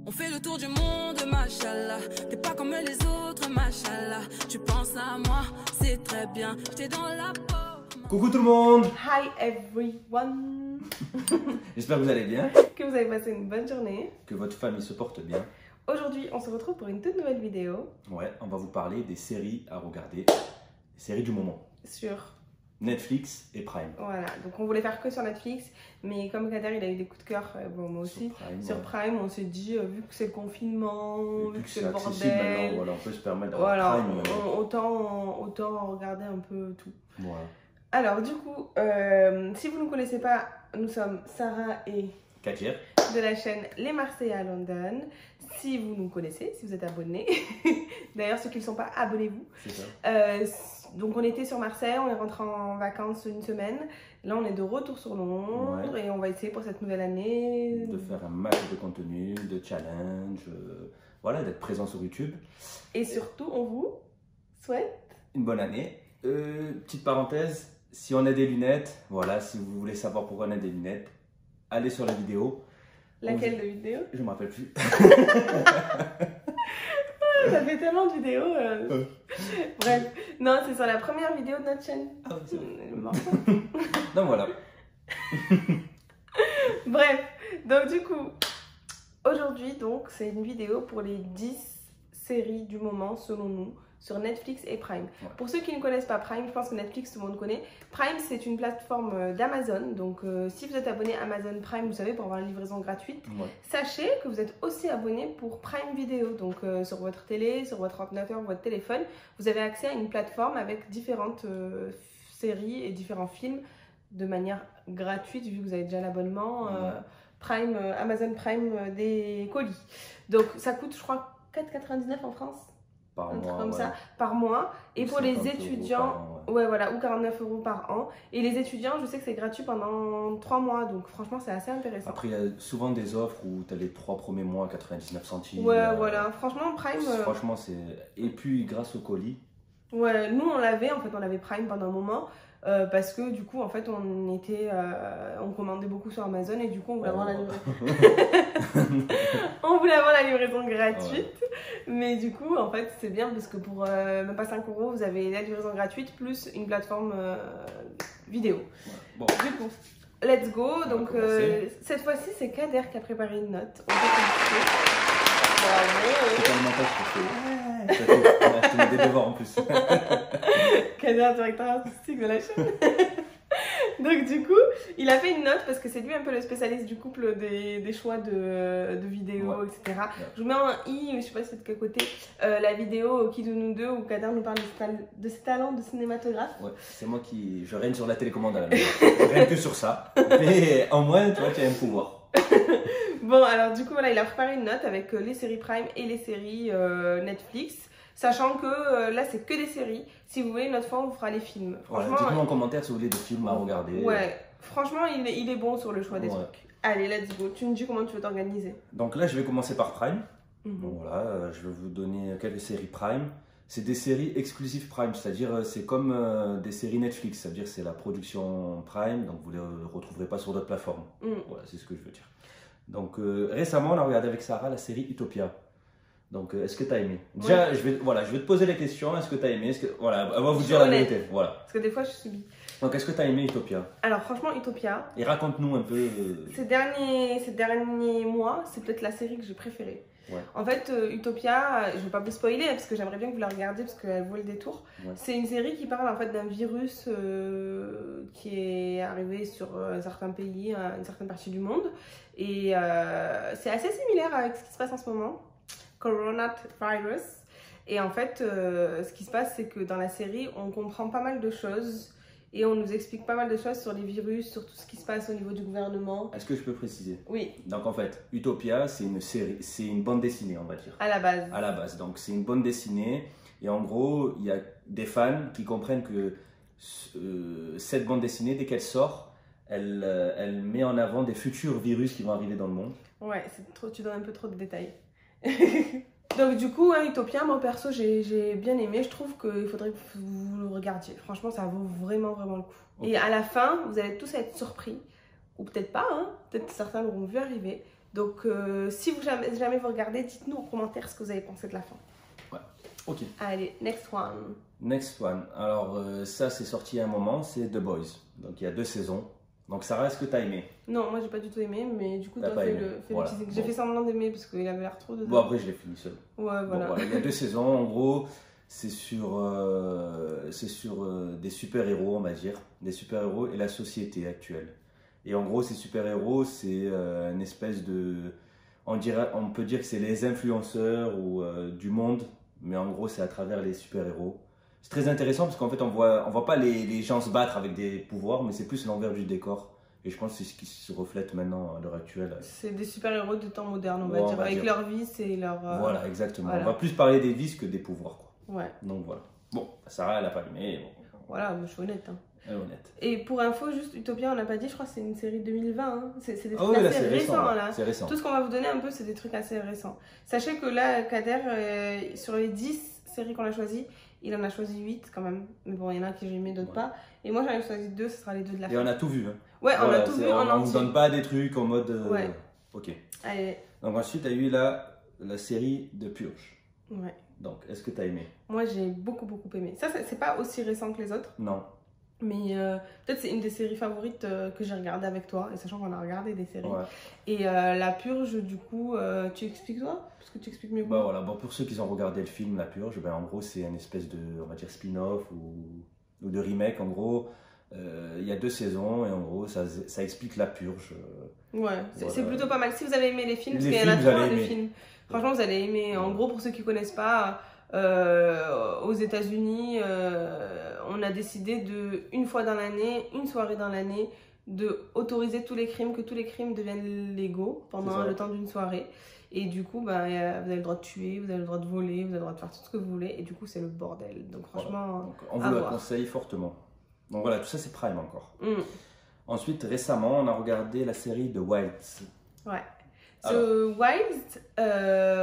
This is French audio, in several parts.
On fait le tour du monde, machallah. T'es pas comme les autres, machallah. Tu penses à moi, c'est très bien. J'étais dans la peau. Coucou tout le monde. Hi everyone. J'espère que vous allez bien, Que vous avez passé une bonne journée. que votre famille se porte bien. Aujourd'hui, on se retrouve pour une toute nouvelle vidéo Ouais, on va vous parler des séries à regarder, des séries du moment. sur... Netflix et Prime. Voilà, donc on voulait faire que sur Netflix, mais comme Kader il a eu des coups de cœur, bon moi aussi, sur Prime on s'est dit, vu que c'est le confinement, Et vu que c'est le accessible maintenant, bordel, voilà, on peut se permettre d'avoir voilà, Prime. autant regarder un peu tout. Voilà. Alors du coup, si vous ne nous connaissez pas, nous sommes Sarah et Kadir. de la chaîne Les Marseillais à London. Si vous nous connaissez, si vous êtes abonnés, d'ailleurs ceux qui ne sont pas, abonnez-vous. C'est ça. Donc on était sur Marseille, on est rentré en vacances une semaine. Là on est de retour sur Londres, Ouais. et on va essayer pour cette nouvelle année De faire un max de contenu, de challenge, voilà, d'être présent sur YouTube. Et surtout on vous souhaite... Une bonne année. Petite parenthèse, si on a des lunettes, voilà, si vous voulez savoir pourquoi on a des lunettes, allez sur la vidéo. Laquelle de vidéo? Je me rappelle plus. Ça fait tellement de vidéos. Bref, non, c'est sur la première vidéo de notre chaîne. Ah oui, c'est vrai. Bon. Donc voilà. Bref, donc du coup, aujourd'hui, donc, c'est une vidéo pour les 10 séries du moment, selon nous, sur Netflix et Prime. Ouais. Pour ceux qui ne connaissent pas Prime, je pense que Netflix, tout le monde connaît. Prime, c'est une plateforme d'Amazon. Donc, si vous êtes abonné à Amazon Prime, vous savez, pour avoir une livraison gratuite, Ouais. sachez que vous êtes aussi abonné pour Prime Video. Donc, sur votre télé, sur votre ordinateur, votre téléphone, vous avez accès à une plateforme avec différentes séries et différents films de manière gratuite, vu que vous avez déjà l'abonnement Prime, Amazon Prime des colis. Donc, ça coûte, je crois, 4,99 en France. Par Un truc mois, comme ouais. ça, par mois. Et Ou pour les 50 € étudiants, par an, ouais. ouais, voilà, ou 49 € par an. Et les étudiants, je sais que c'est gratuit pendant 3 mois. Donc, franchement, c'est assez intéressant. Après, il y a souvent des offres où tu as les 3 premiers mois à 99 centimes. Ouais, voilà. Franchement, Prime. Franchement, c'est. Et puis, grâce au colis. Ouais, nous, on l'avait Prime pendant un moment. Parce que du coup, en fait, on commandait beaucoup sur Amazon et du coup, on voulait avoir la livraison. On voulait avoir la livraison gratuite. Ouais. Mais du coup, en fait, c'est bien parce que pour même pas 5 €, vous avez la livraison gratuite plus une plateforme vidéo. Ouais. Bon. Du coup, let's go. Donc, cette fois-ci, c'est Kader qui a préparé une note. On peut commencer. Bravo. C'est tellement pas ce que je fais. Tu mets des devoirs en plus. Kader, directeur artistique de la chaîne. Donc du coup, il a fait une note parce que c'est lui un peu le spécialiste du couple des choix de vidéos, ouais. etc. Ouais. Je vous mets un i, je sais pas si c'est de quel côté, la vidéo Qui de nous deux où Kader nous parle de ses talents de cinématographe. Ouais, c'est moi qui... Je règne sur la télécommande à la maison. Je règne que sur ça. Mais en moins, tu vois, tu as un pouvoir. Bon, alors du coup, voilà, il a préparé une note avec les séries Prime et les séries Netflix. Sachant que là, c'est que des séries. Si vous voulez, une autre fois, on vous fera les films. Voilà, dites-nous en commentaire si vous voulez des films à regarder. Ouais, franchement, il est bon sur le choix des trucs. Allez, let's go. Tu me dis comment tu veux t'organiser. Donc là, je vais commencer par Prime. Donc voilà, je vais vous donner quelques séries Prime. C'est des séries exclusives Prime, c'est-à-dire c'est comme des séries Netflix, c'est-à-dire c'est la production Prime, donc vous ne les retrouverez pas sur d'autres plateformes. Voilà, c'est ce que je veux dire. Donc récemment, on a regardé avec Sarah la série Utopia. Donc, est-ce que tu as aimé? Déjà, je vais te poser les questions. Est-ce que tu as aimé? Voilà, elle va vous dire la vérité. Voilà. Parce que des fois, je subis. Donc, est-ce que tu as aimé Utopia? Alors, franchement, Utopia. Et raconte-nous un peu. Ces derniers mois, c'est peut-être la série que j'ai préférée. Ouais. En fait, Utopia, je ne vais pas vous spoiler parce que j'aimerais bien que vous la regardiez parce qu'elle vaut le détour. Ouais. C'est une série qui parle en fait d'un virus qui est arrivé sur certains pays, une certaine partie du monde. Et c'est assez similaire avec ce qui se passe en ce moment. Coronavirus. Et en fait, ce qui se passe, c'est que dans la série, on comprend pas mal de choses et on nous explique pas mal de choses sur les virus, sur tout ce qui se passe au niveau du gouvernement. Est-ce que je peux préciser? Oui. Donc en fait, Utopia, c'est une série, c'est une bande dessinée, on va dire. À la base. À la base. Donc c'est une bande dessinée et en gros, il y a des fans qui comprennent que cette bande dessinée, dès qu'elle sort, elle met en avant des futurs virus qui vont arriver dans le monde. Ouais, tu donnes un peu trop de détails. Donc du coup, Utopia, moi perso, j'ai bien aimé. Je trouve qu'il faudrait que vous le regardiez. Franchement, ça vaut vraiment le coup. Okay. Et à la fin, vous allez tous être surpris. Ou peut-être pas, hein. Peut-être certains l'auront vu arriver. Donc, si vous jamais vous regardez, dites-nous en commentaire ce que vous avez pensé de la fin. Ouais, ok. Allez, next one. Next one. Alors, ça, c'est sorti à un moment, c'est The Boys. Donc, il y a 2 saisons. Donc, Sarah, est-ce que tu as aimé? Non, moi, j'ai pas du tout aimé, mais du coup, toi, fais voilà. le petit... J'ai fait semblant d'aimer parce qu'il avait l'air trop dedans. Bon, après, je l'ai fini seul. Ouais, voilà. Bon, voilà. Il y a 2 saisons, en gros, c'est sur des super-héros, on va dire. Des super-héros et la société actuelle. Et en gros, ces super-héros, c'est une espèce de... On peut dire que c'est les influenceurs ou du monde, mais en gros, c'est à travers les super-héros. C'est très intéressant parce qu'en fait, on voit pas les gens se battre avec des pouvoirs, mais c'est plus l'envers du décor. Et je pense que c'est ce qui se reflète maintenant à l'heure actuelle. C'est des super-héros de temps moderne, on va dire, avec leur vice et leur... Voilà, exactement. Voilà. On va plus parler des vices que des pouvoirs, quoi. Ouais. Donc voilà. Bon, Sarah, elle a pas aimé. Bon. Voilà, je suis honnête. Hein. Elle est honnête. Et pour info, juste Utopia, on n'a pas dit, je crois que c'est une série 2020. Hein. C'est des trucs oui, assez récents. Là. Là. C'est récent. Tout ce qu'on va vous donner un peu, c'est des trucs assez récents. Sachez que là, Kader, sur les 10 séries qu'on a choisies, il en a choisi 8 quand même. Mais bon, il y en a qui j'ai aimé, d'autres pas. Et moi, j'en ai choisi 2, ce sera les 2 de la fin. Et on a tout vu. Hein. Ouais, on a tout vu en entier. On ne donne pas des trucs en mode... Ouais. Ok. Allez. Donc ensuite, tu as eu la série de Purge. Ouais. Donc, est-ce que tu as aimé? Moi, j'ai beaucoup aimé. Ça, c'est pas aussi récent que les autres. Non. Mais peut-être c'est une des séries favorites que j'ai regardées avec toi, et sachant qu'on a regardé des séries. Ouais. Et La Purge, du coup, tu expliques toi? Parce que tu expliques mieux que moi. Voilà. Bon, pour ceux qui ont regardé le film La Purge, ben, en gros, c'est une espèce de, on va dire, spin-off ou de remake. En gros, il y a 2 saisons et en gros, ça explique la purge. Ouais, c'est plutôt pas mal. Si vous avez aimé les films, parce les qu'il y en a 3 des films. Franchement, vous allez aimer. En gros, pour ceux qui connaissent pas, aux États-Unis, on a décidé une fois dans l'année, une soirée dans l'année, de autoriser tous les crimes, que tous les crimes deviennent légaux pendant le temps d'une soirée. Et du coup, bah, vous avez le droit de tuer, vous avez le droit de voler, vous avez le droit de faire tout ce que vous voulez. Et du coup, c'est le bordel. Donc franchement, voilà. Donc, on vous le conseille fortement. Donc voilà, tout ça c'est Prime encore. Ensuite, récemment, on a regardé la série The Wilds. Ouais. The Wilds,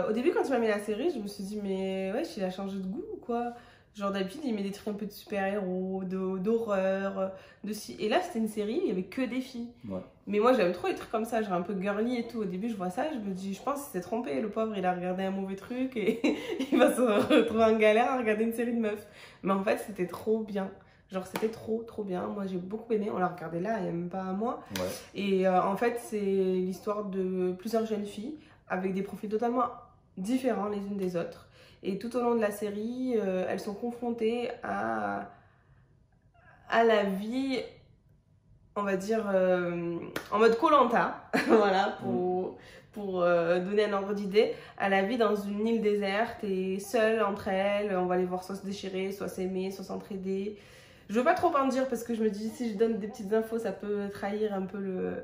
au début quand tu m'as mis la série, je me suis dit mais ouais, il a changé de goût ou quoi? Genre d'habitude il met des trucs un peu de super-héros, d'horreur, de si. Et là c'était une série, il y avait que des filles. Ouais. Mais moi j'aime trop les trucs comme ça, genre un peu girly et tout. Au début je vois ça, je me dis, je pense qu'il s'est trompé, le pauvre il a regardé un mauvais truc et il va se retrouver en galère à regarder une série de meufs. Mais en fait c'était trop bien. Genre c'était trop bien, moi j'ai beaucoup aimé, on l'a regardé là il n'y a même pas un mois. Ouais. Et en fait c'est l'histoire de plusieurs jeunes filles avec des profils totalement différents les unes des autres. Et tout au long de la série, elles sont confrontées à la vie, on va dire, en mode Koh-Lanta, voilà, pour donner un ordre d'idée, à la vie dans une île déserte et seules entre elles, on va les voir soit se déchirer, soit s'aimer, soit s'entraider. Je veux pas trop en dire parce que je me dis si je donne des petites infos ça peut trahir un peu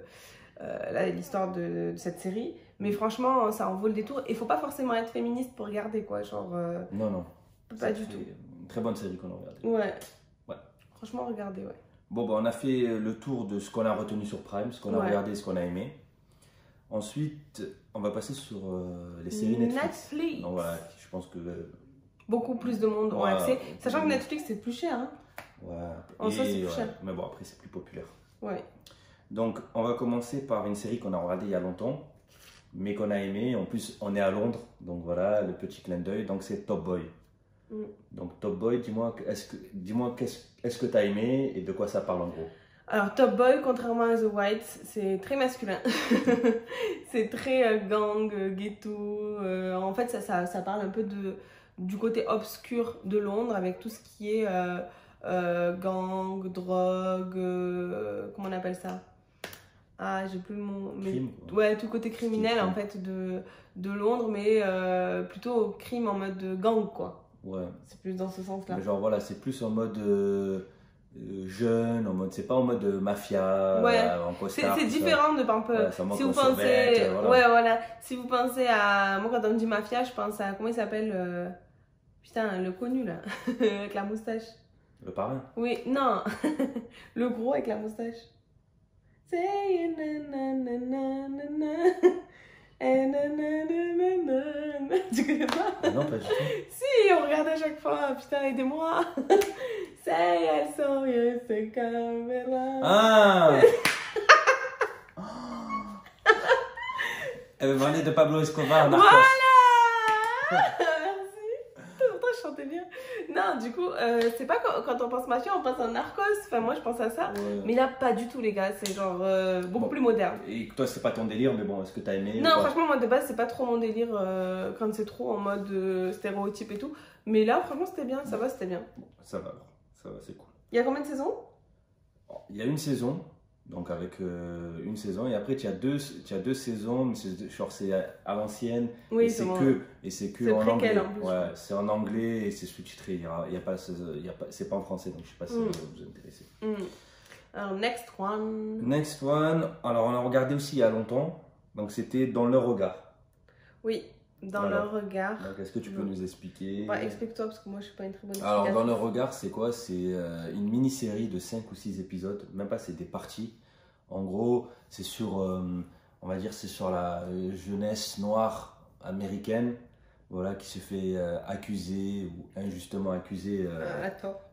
l'histoire de cette série. Mais franchement ça en vaut le détour et faut pas forcément être féministe pour regarder quoi. Genre, non. Pas du tout. Une très bonne série qu'on a regardée. Ouais. Franchement regardez, ouais. Bon bah on a fait le tour de ce qu'on a retenu sur Prime, ce qu'on a regardé et ce qu'on a aimé. Ensuite on va passer sur les séries Netflix. Donc voilà, je pense que... beaucoup plus de monde ont accès. Sachant que Netflix c'est plus cher hein. Ouais, en soi c'est plus cher. Mais bon, après c'est plus populaire. Ouais. Donc on va commencer par une série qu'on a regardée il y a longtemps, mais qu'on a aimée. En plus, on est à Londres, donc voilà le petit clin d'œil. Donc c'est Top Boy. Donc Top Boy, dis-moi, est-ce que tu as aimé et de quoi ça parle en gros? Alors Top Boy, contrairement à The Whites, c'est très masculin. C'est très gang, ghetto. En fait, ça parle un peu du côté obscur de Londres avec tout ce qui est... gang, drogue, comment on appelle ça? Ah, j'ai plus le mot. Crime. Ouais, tout côté criminel en fait de Londres, mais plutôt crime en mode gang quoi. Ouais. C'est plus dans ce sens-là. Genre voilà, c'est plus en mode jeune, en mode, c'est pas en mode mafia, en costard. C'est différent de un peu. Ouais, si vous pensez, voilà. Si vous pensez à, moi quand on dit mafia, je pense à comment il s'appelle, putain, le connu là, avec la moustache. Le parrain? Oui, non. Le gros avec la moustache. Tu connais pas? Non, pas du tout. Si, on regarde à chaque fois. Putain, aidez-moi. Say I saw you, c'est Camera. Ah! Marley de Pablo Escobar, Narcos. Voilà. Merci. Pourtant, je chantais bien. Non, du coup, c'est pas quand on pense mafia, on pense à Narcos. Enfin, moi, je pense à ça. Ouais. Mais là, pas du tout, les gars. C'est genre beaucoup plus moderne. Et toi, c'est pas ton délire, mais bon, est-ce que t'as aimé? Non, franchement, moi, de base, c'est pas trop mon délire quand c'est trop en mode stéréotype et tout. Mais là, franchement, c'était bien. Ça va, c'était bien. Bon, ça va, alors. Ça va, c'est cool. Il y a combien de saisons? Il y a une saison. Donc avec une saison et après tu as deux saisons, mais c'est à l'ancienne. Oui, et c'est que en anglais. Ouais, c'est en anglais et c'est sous-titré. Il y a pas c'est pas en français, donc je sais pas si ça va vous intéresser. Alors next one. Alors on a regardé aussi il y a longtemps. Donc c'était Dans leur regard. Oui. Dans leur regard. Est-ce que tu peux nous expliquer? Explique-toi parce que moi je suis pas une très bonne explication. Alors Dans leur regard, c'est quoi? C'est une mini-série de 5 ou 6 épisodes, même pas, c'est des parties. En gros, c'est sur, on va dire, c'est sur la jeunesse noire américaine, voilà, qui se fait accuser ou injustement accuser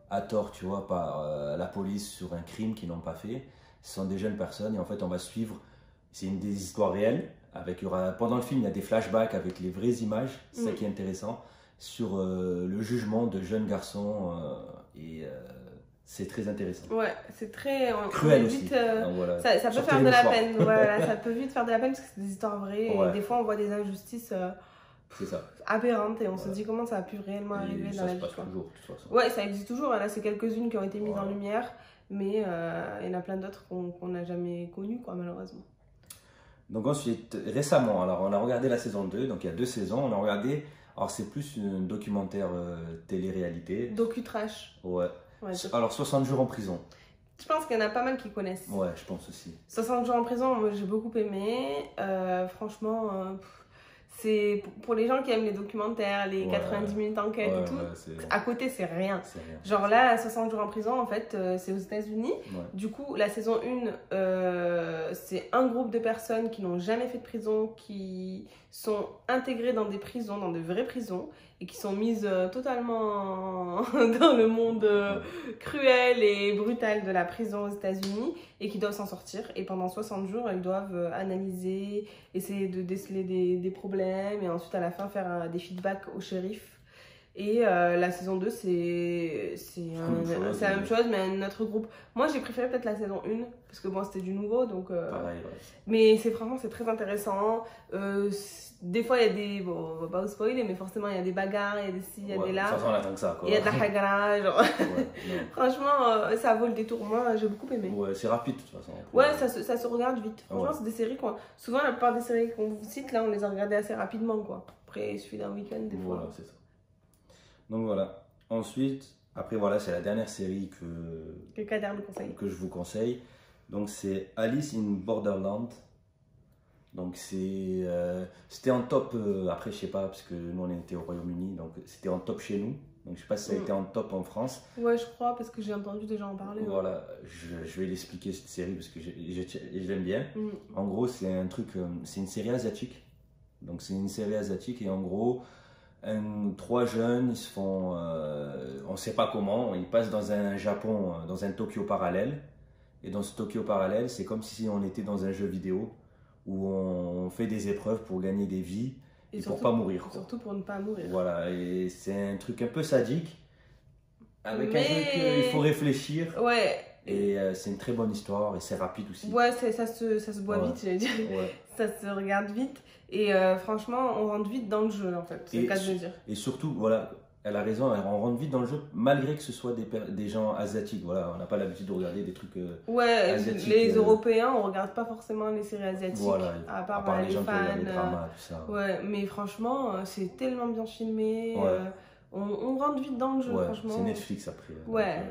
à tort, tu vois, par la police sur un crime qu'ils n'ont pas fait. Ce sont des jeunes personnes et en fait on va suivre, c'est une des histoires réelles. Pendant le film, il y a des flashbacks avec les vraies images, c'est ça qui est intéressant, sur le jugement de jeunes garçons c'est très intéressant. Ouais, c'est très cruel vite, aussi. Voilà. Ça peut faire de la peine. Voilà, ça peut vite faire de la peine parce que c'est des histoires vraies et des fois on voit des injustices aberrantes et on se dit comment ça a pu réellement arriver dans la vie. Ça se passe toujours, de toute façon. Ouais, ça existe toujours. Là, c'est quelques-unes qui ont été mises en lumière, mais il y en a plein d'autres qu'on n'a jamais connues, quoi, malheureusement. Donc ensuite, récemment, alors on a regardé la saison 2, donc il y a 2 saisons, on a regardé, alors c'est plus un documentaire télé-réalité. Docu-trash. Ouais. Alors 60 jours en prison. Je pense qu'il y en a pas mal qui connaissent. Ouais, je pense aussi. 60 jours en prison, moi j'ai beaucoup aimé. Franchement, c'est pour les gens qui aiment les documentaires, les 90 minutes d'enquête et tout. À côté, c'est rien. Genre là, 60 jours en prison, en fait, c'est aux États-Unis. Du coup, la saison 1, c'est un groupe de personnes qui n'ont jamais fait de prison, qui sont intégrées dans des prisons, dans de vraies prisons, et qui sont mises totalement dans le monde cruel et brutal de la prison aux États-Unis et qui doivent s'en sortir. Et pendant 60 jours, elles doivent analyser, essayer de déceler des problèmes et ensuite à la fin faire des feedbacks au shérif. Et la saison 2, c'est la même chose, mais un autre groupe. Moi, j'ai préféré peut-être la saison 1, parce que bon, c'était du nouveau, donc... Pareil, Mais franchement, c'est très intéressant. Des fois, il y a des... Bon, on va pas vous spoiler, mais forcément, il y a des bagarres, il y a des ci, il y a des là. Il y a de la hagra, genre... Franchement, ça vaut le détour. Moi, j'ai beaucoup aimé. Ouais, c'est rapide, de toute façon. Ouais, ça se regarde vite. Franchement, c'est des séries qu'on... Souvent, la plupart des séries qu'on vous cite, là, on les a regardées assez rapidement, quoi. Après, il suffit d'un week-end, des fois. Voilà, c'est ça. Donc voilà. Ensuite, après voilà, c'est la dernière série que je vous conseille. Donc c'est Alice in Borderland. Donc c'était en top. Après je sais pas parce que nous on était au Royaume-Uni, donc c'était en top chez nous. Donc je sais pas si ça a été en top en France. Ouais, je crois parce que j'ai entendu des gens en parler. Voilà, je vais l'expliquer cette série parce que j'aime bien. En gros c'est un truc, c'est une série asiatique. Donc c'est une série asiatique et en gros 3 jeunes, ils se font, on sait pas comment, ils passent dans un Japon, dans un Tokyo parallèle. Et dans ce Tokyo parallèle, c'est comme si on était dans un jeu vidéo où on fait des épreuves pour gagner des vies et surtout, pour pas mourir. Surtout pour ne pas mourir. Voilà, et c'est un truc un peu sadique, avec un truc il faut réfléchir. Ouais. Et c'est une très bonne histoire et c'est rapide aussi. Ouais, ça se boit vite, j'allais dire. Ouais. Ça se regarde vite. Et franchement, on rentre vite dans le jeu, en fait. C'est le cas de le dire. Et surtout, voilà, elle a raison, on rentre vite dans le jeu, malgré que ce soit des gens asiatiques. Voilà, on n'a pas l'habitude de regarder des trucs asiatiques. Les Européens, on regarde pas forcément les séries asiatiques. Voilà, à part les gens fans, qui regardent les dramas, tout ça. Ouais, mais franchement, c'est tellement bien filmé. Ouais. On rentre vite dans le jeu, franchement. C'est Netflix après. Ouais,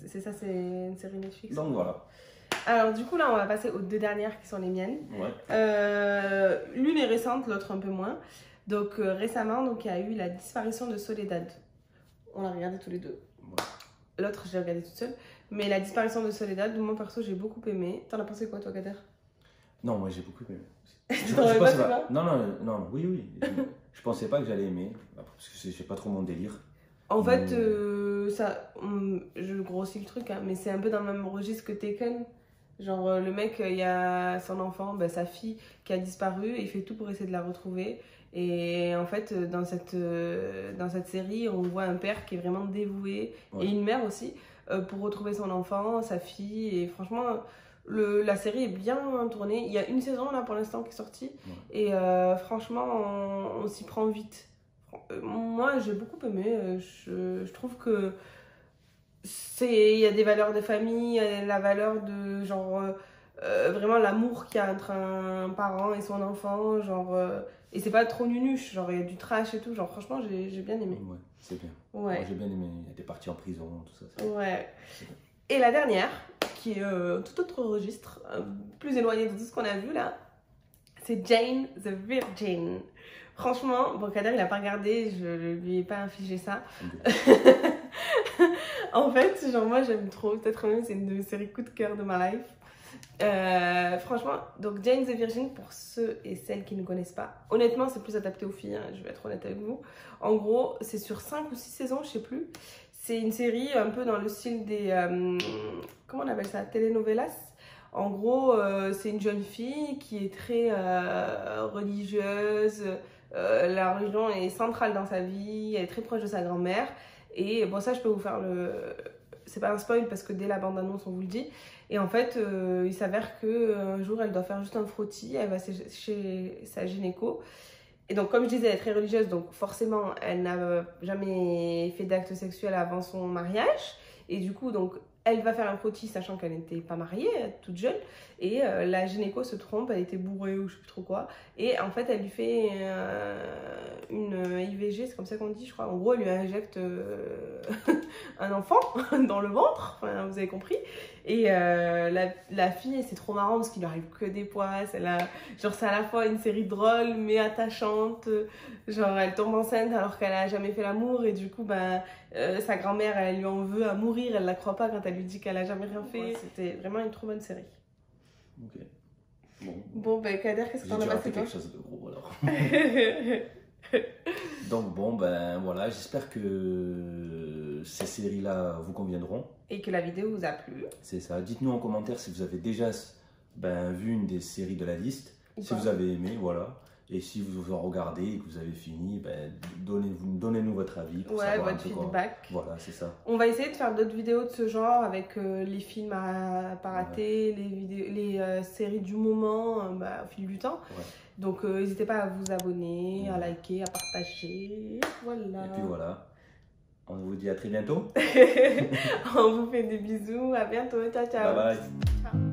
c'est ça, c'est une série Netflix. Donc voilà. Alors du coup là on va passer aux 2 dernières qui sont les miennes. Ouais. L'une est récente, l'autre un peu moins. Donc récemment donc, il y a eu la disparition de Soledad. On l'a regardé tous les deux. Ouais. L'autre j'ai regardé toute seule. Mais la disparition de Soledad, moi perso j'ai beaucoup aimé. T'en as pensé quoi toi Kader? Non moi j'ai beaucoup aimé. Non, oui. Je pensais pas que j'allais aimer. Parce que c'est pas trop mon délire. En fait, je grossis le truc, hein, mais c'est un peu dans le même registre que Taken. Genre, le mec, il y a son enfant, bah, sa fille qui a disparu, et il fait tout pour essayer de la retrouver. Et en fait, dans cette série, on voit un père qui est vraiment dévoué, et une mère aussi, pour retrouver son enfant, sa fille. Et franchement, la série est bien tournée. Il y a une saison là pour l'instant qui est sortie. Et franchement, on s'y prend vite. Moi, j'ai beaucoup aimé. Je trouve que il y a des valeurs de famille, il y a la valeur de genre vraiment l'amour qu'il y a entre un parent et son enfant, genre et c'est pas trop nunuche, genre il y a du trash et tout, genre franchement j'ai bien aimé. Ouais, c'est bien. Ouais. Moi, j'ai bien aimé, il y a des parties en prison, tout ça. Ouais. Et la dernière, qui est tout autre registre, plus éloigné de tout ce qu'on a vu là, c'est Jane the Virgin. Franchement, bon, Kader il a pas regardé, je lui ai pas infligé ça. En fait, genre moi j'aime trop, peut-être même c'est une de mes séries coup de cœur de ma life. Franchement, donc Jane the Virgin, pour ceux et celles qui ne connaissent pas, honnêtement c'est plus adapté aux filles, hein, je vais être honnête avec vous. En gros, c'est sur 5 ou 6 saisons, je sais plus. C'est une série un peu dans le style des, comment on appelle ça, telenovelas. En gros, c'est une jeune fille qui est très religieuse. La religion est centrale dans sa vie, elle est très proche de sa grand-mère. Et bon, ça, je peux vous faire le... C'est pas un spoil parce que dès la bande-annonce, on vous le dit. Et en fait, il s'avère qu'un jour, elle doit faire juste un frottis. Elle va chez sa gynéco. Et donc, comme je disais, elle est très religieuse. Donc, forcément, elle n'a jamais fait d'acte sexuel avant son mariage. Et du coup, donc, elle va faire un frottis sachant qu'elle n'était pas mariée, toute jeune. Et la gynéco se trompe, elle était bourrée ou je sais plus trop quoi. Et en fait, elle lui fait une IVG, c'est comme ça qu'on dit, je crois. En gros, elle lui injecte un enfant dans le ventre, enfin, vous avez compris. Et la fille, c'est trop marrant parce qu'il lui arrive que des poisses. Genre, c'est à la fois une série drôle mais attachante. Genre, elle tombe enceinte alors qu'elle a jamais fait l'amour. Et du coup, ben, sa grand-mère, elle lui en veut à mourir. Elle la croit pas quand elle lui dit qu'elle a jamais rien fait. C'était vraiment une trop bonne série. Ok. Bon, ben Kader, qu'est-ce que t'en as passé quelque chose de gros alors. Donc bon, ben voilà, j'espère que ces séries-là vous conviendront. Et que la vidéo vous a plu. C'est ça. Dites-nous en commentaire si vous avez déjà vu une des séries de la liste, si vous avez aimé, voilà. Et si vous en regardez et que vous avez fini, ben, donnez-nous votre avis. Pour savoir votre feedback. Voilà, c'est ça. On va essayer de faire d'autres vidéos de ce genre avec les films à pas rater, les séries du moment au fil du temps. Ouais. Donc n'hésitez pas à vous abonner, à liker, à partager. Voilà. Et puis voilà. On vous dit à très bientôt. On vous fait des bisous. À bientôt. Ciao, ciao. Bye bye. Ciao.